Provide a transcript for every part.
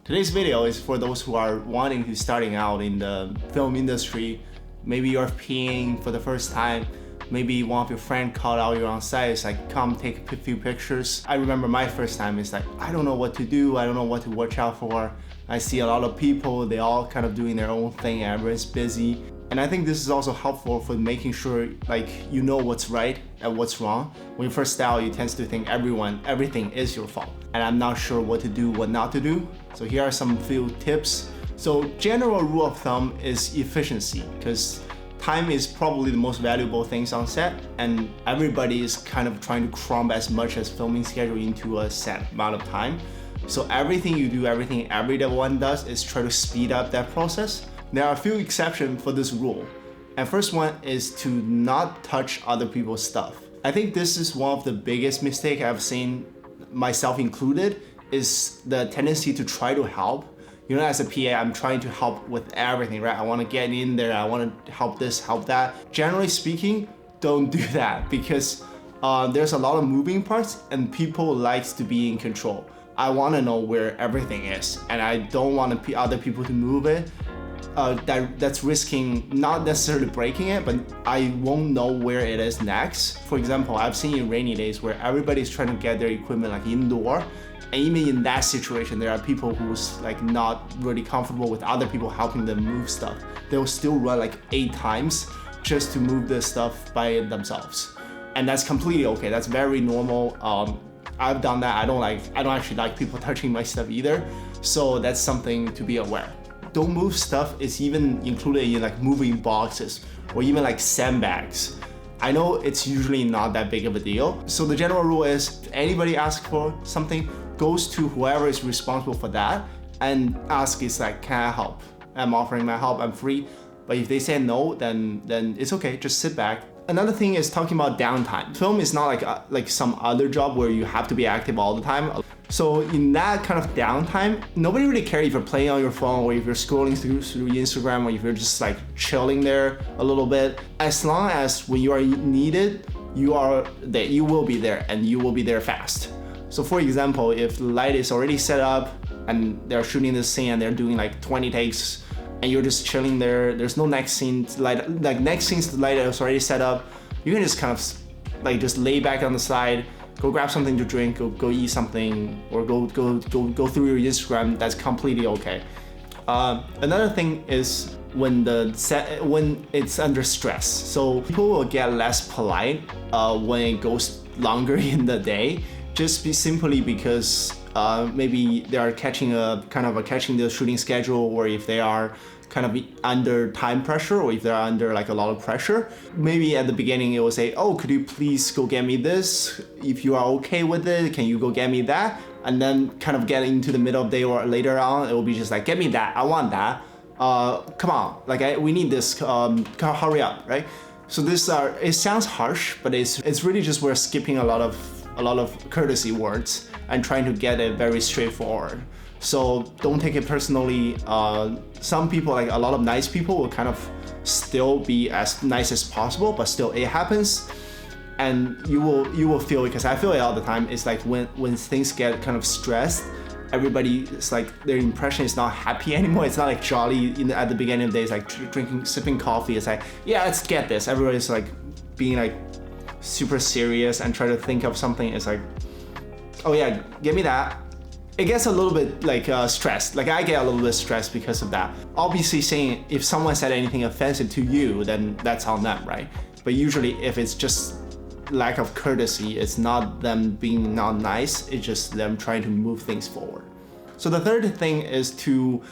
Today's video is for those who are wanting to starting out in the film industry. Maybe you're peeing for the first time. Maybe one of your friends called out you on site. It's like, come take a few pictures. I remember my first time. It's like, I don't know what to do. I don't know what to watch out for. I see a lot of people. They all kind of doing their own thing. Everyone's busy. And I think this is also helpful for making sure like you know what's right and what's wrong. When you first start, you tend to think everything is your fault. And I'm not sure what to do, what not to do. So here are some few tips. So general rule of thumb is efficiency, because time is probably the most valuable things on set, and everybody is kind of trying to cram as much as filming schedule into a set amount of time. So everything you do, everything everyone does is try to speed up that process. There are a few exceptions for this rule. And first one is to not touch other people's stuff. I think this is one of the biggest mistakes I've seen, myself included, is the tendency to try to help. You know, as a PA, I'm trying to help with everything, right? I want to get in there, I want to help this, help that. Generally speaking, don't do that, because there's a lot of moving parts and people like to be in control. I want to know where everything is, and I don't want other people to move it. That's risking not necessarily breaking it, but I won't know where it is next. For example, I've seen in rainy days where everybody's trying to get their equipment like indoor, and even in that situation, there are people who's like not really comfortable with other people helping them move stuff. They will still run like 8 times just to move the stuff by themselves, and that's completely okay. That's very normal. I've done that. I don't actually like people touching my stuff either, so that's something to be aware. Don't move stuff is even included in like moving boxes or even like sandbags. I know it's usually not that big of a deal. So the general rule is if anybody asks for something, goes to whoever is responsible for that and ask is like, can I help? I'm offering my help, I'm free. But if they say no, then it's okay, just sit back. Another thing is talking about downtime. Film is not like some other job where you have to be active all the time. So in that kind of downtime, nobody really cares if you're playing on your phone or if you're scrolling through Instagram or if you're just like chilling there a little bit. As long as when you are needed, you will be there and you will be there fast. So for example, if the light is already set up and they're shooting this scene and they're doing like 20 takes and you're just chilling there, there's no next scene light, like next scene's the light is already set up, you can just kind of like just lay back on the side, go grab something to drink, go eat something, or go through your Instagram. That's completely okay. Another thing is when it's under stress. So people will get less polite when it goes longer in the day, just simply because maybe they are catching the shooting schedule, or if they are kind of under time pressure, or if they're under like a lot of pressure. Maybe at the beginning it will say, oh, could you please go get me this? If you are okay with it, can you go get me that? And then kind of get into the middle of the day or later on, it will be just like, get me that, I want that. Come on, like we need this, hurry up, right? So it sounds harsh, but it's really just we're skipping a lot of courtesy words and trying to get it very straightforward. So don't take it personally. Some people, like a lot of nice people, will kind of still be as nice as possible, but still it happens, and you will feel it, because I feel it all the time. It's like when things get kind of stressed, everybody, it's like their impression is not happy anymore. It's not like jolly at the beginning of the day. It's like sipping coffee. It's like, yeah, let's get this. Everybody's like being like super serious and try to think of something. It's like, oh yeah, give me that. It gets a little bit like stressed. Like I get a little bit stressed because of that. Obviously saying if someone said anything offensive to you, then that's on them, right? But usually if it's just lack of courtesy, it's not them being not nice, it's just them trying to move things forward. So the third thing is to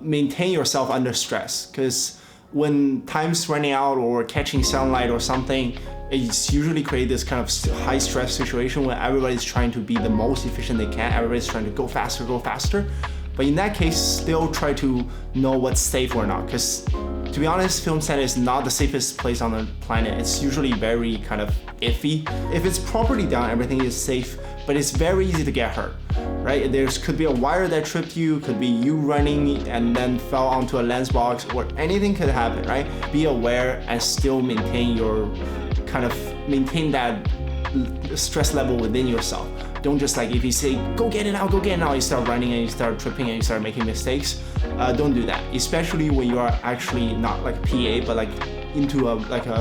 maintain yourself under stress, because when time's running out or catching sunlight or something, it's usually create this kind of high stress situation where everybody's trying to be the most efficient they can. Everybody's trying to go faster. But in that case, still try to know what's safe or not. Because to be honest, film set is not the safest place on the planet. It's usually very kind of iffy. If it's properly done, everything is safe, but it's very easy to get hurt, right? Could be a wire that tripped you, could be you running and then fell onto a lens box, or anything could happen, right? Be aware and still maintain that stress level within yourself. Don't just like, if you say, go get it now, you start running and you start tripping and you start making mistakes. Don't do that, especially when you are actually not like PA, but like into a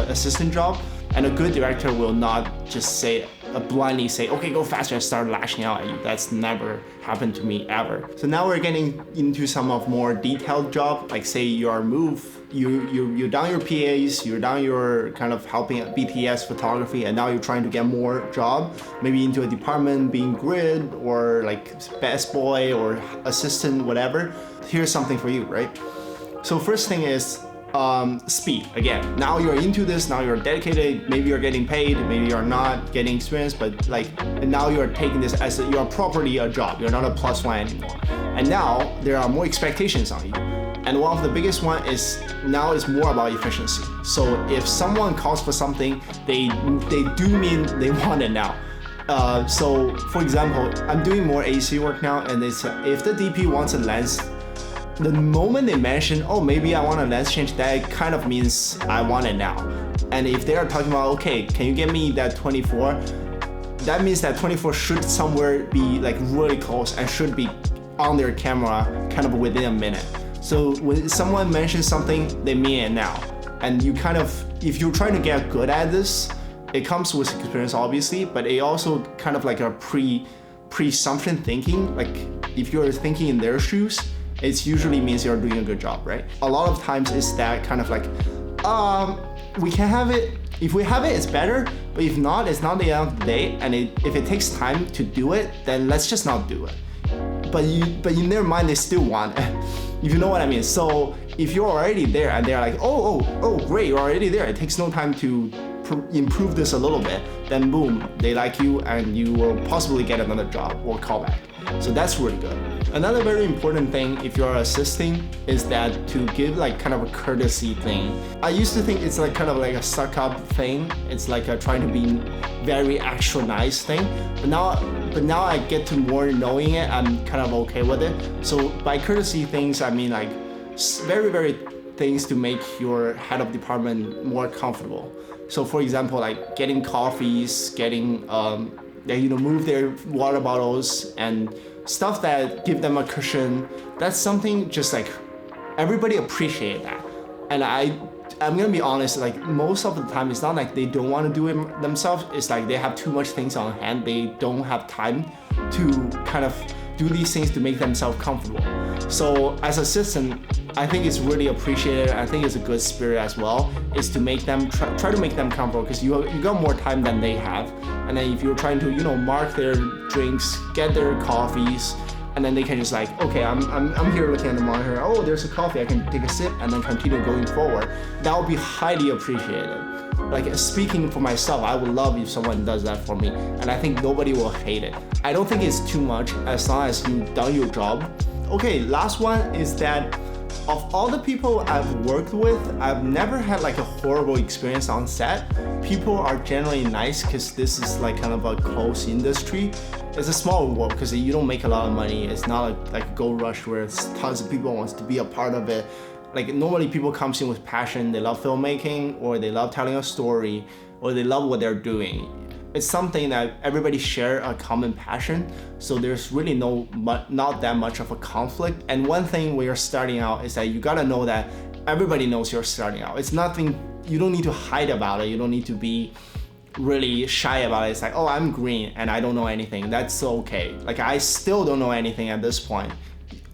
assistant job. And a good director will not just say, blindly say, okay, go faster, and start lashing out at you. That's never happened to me ever. So now we're getting into some of more detailed job, like say you're done your PAs, you're done your kind of helping at BTS photography, and now you're trying to get more job, maybe into a department, being grid or like best boy or assistant, whatever. Here's something for you, right? So first thing is speed. Again, now you're into this, now you're dedicated, maybe you're getting paid, maybe you're not getting experience, but like, and now you're taking this as you're properly a job, you're not a plus one anymore. And now there are more expectations on you. And one of the biggest one is now it's more about efficiency. So if someone calls for something, they do mean they want it now. So for example, I'm doing more AC work now, and it's if the DP wants a lens, the moment they mention, oh, maybe I want a lens change, that kind of means I want it now. And if they are talking about, okay, can you get me that 24? That means that 24 should somewhere be like really close and should be on their camera kind of within a minute. So when someone mentions something, they mean it now. And you kind of, if you're trying to get good at this, it comes with experience obviously, but it also kind of like a presumption thinking. Like if you're thinking in their shoes, it usually means you're doing a good job, right? A lot of times it's that kind of like, we can have it. If we have it, it's better. But if not, it's not the end of the day. And if it takes time to do it, then let's just not do it. But in their mind, they still want it. If you know what I mean. So if you're already there and they're like, oh, great, you're already there. It takes no time to improve this a little bit. Then boom, they like you and you will possibly get another job or callback. So that's really good. Another very important thing if you're assisting is that to give like kind of a courtesy thing. I used to think it's like kind of like a suck up thing. It's like a trying to be very extra nice thing. But now I get to more knowing it, I'm kind of okay with it. So by courtesy things, I mean like very things to make your head of department more comfortable. So for example, like getting coffees, getting move their water bottles and stuff that give them a cushion. That's something just like everybody appreciate that. And I'm gonna be honest, like most of the time it's not like they don't want to do it themselves, it's like they have too much things on hand, they don't have time to kind of do these things to make themselves comfortable. So as an assistant, I think it's really appreciated. I think it's a good spirit as well, is to make them try to make them comfortable, because you got more time than they have. And then if you're trying to mark their drinks, get their coffees, and then they can just like, okay, I'm here looking at the monitor, oh, there's a coffee, I can take a sip and then continue going forward. That would be highly appreciated. Like speaking for myself, I would love if someone does that for me, and I think nobody will hate it. I don't think it's too much as long as you've done your job. Okay, last one is that of all the people I've worked with, I've never had like a horrible experience on set. People are generally nice because this is like kind of a close industry. It's a small world because you don't make a lot of money. It's not like a gold rush where tons of people wants to be a part of it. Like normally people come in with passion, they love filmmaking, or they love telling a story, or they love what they're doing. It's something that everybody share a common passion, so there's really not that much of a conflict. And one thing when you're starting out is that you gotta know that everybody knows you're starting out. It's nothing, you don't need to hide about it, you don't need to be really shy about it. It's like, oh, I'm green and I don't know anything. That's okay. Like I still don't know anything at this point.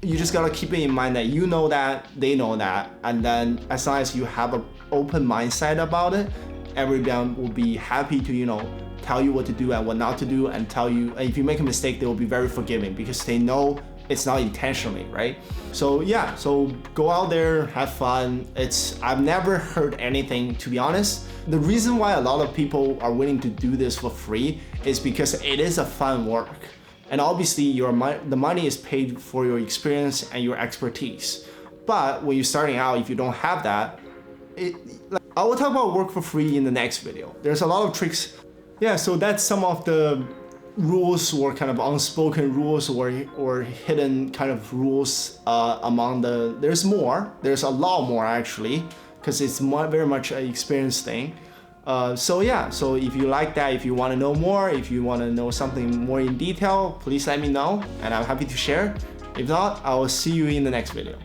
You just gotta keep it in mind that you know that, they know that, and then as long as you have an open mindset about it, everyone will be happy to, tell you what to do and what not to do, and tell you, and if you make a mistake, they will be very forgiving because they know it's not intentionally, right? So yeah, so go out there, have fun. I've never heard anything, to be honest. The reason why a lot of people are willing to do this for free is because it is a fun work. And obviously the money is paid for your experience and your expertise. But when you're starting out, if you don't have that, I will talk about work for free in the next video. There's a lot of tricks. Yeah, so that's some of the rules or kind of unspoken rules or hidden kind of rules there's a lot more actually, because it's very much an experience thing. So yeah, so if you like that, if you want to know more, if you want to know something more in detail, please let me know and I'm happy to share. If not, I will see you in the next video.